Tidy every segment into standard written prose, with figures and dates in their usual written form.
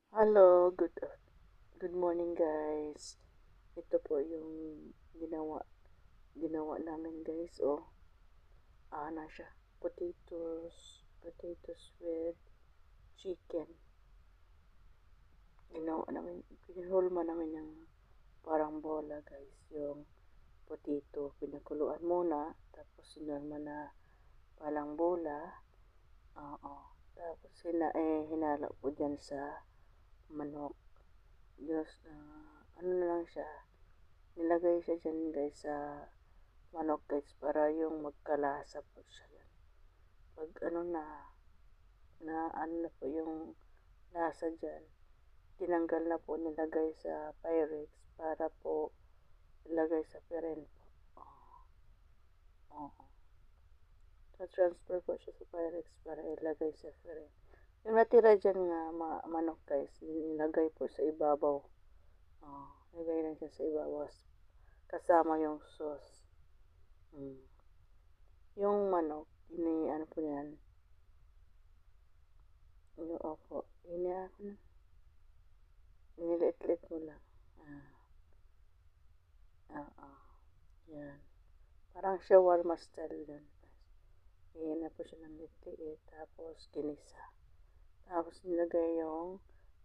Hello, good morning guys. Ito po yung ginawa ginawa namin guys. Ano siya? Potatoes with chicken. Pinahulma namin yung parang bola guys. Yung potato, pinakuluan muna, tapos sinulma na parang bola. Oo. Tapos hinalo po dyan sa manok. Ano na lang siya, nilagay siya dyan guys sa manok guys para yung magkalasa po siya yan. Pag ano na ano na po yung lasa dyan, tinanggal na po nilagay sa Pyrex para po ilagay sa piren po. Oo. Transfer po siya sa Pyrex para ilagay sa piren. Yung natira dyan nga manok guys, nilagay po sa ibabaw. Lagay lang siya sa ibabaw kasama yung sauce. Yung manok, ano po yan, yung opo, iniliit-lit mo lang. Yan. Parang shawarma style yun. Iyan na po siya ng liit-liit, tapos ginisa. Tapos nilagay yung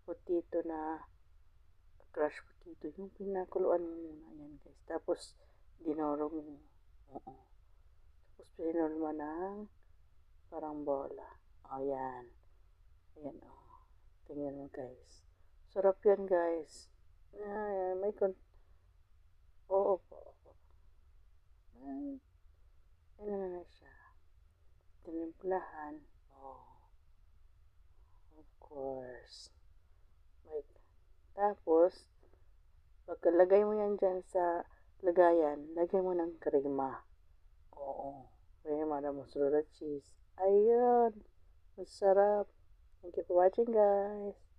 potato na crushed potato, yung pinakuluan mo muna yan guys. Tapos dinurog mo. Oo. Tapos pinulma ng parang bola. Yan. Ayan tingnan mo guys. Sarap yan guys. May oo po. Ay, ano na siya. Tinimplahan. Of course. May, tapos, pagkalagay mo yan dyan sa lagayan, lagay mo ng krema. Oo. Krema na mozzarella cheese. Ayun. Masarap. Thank you for watching guys.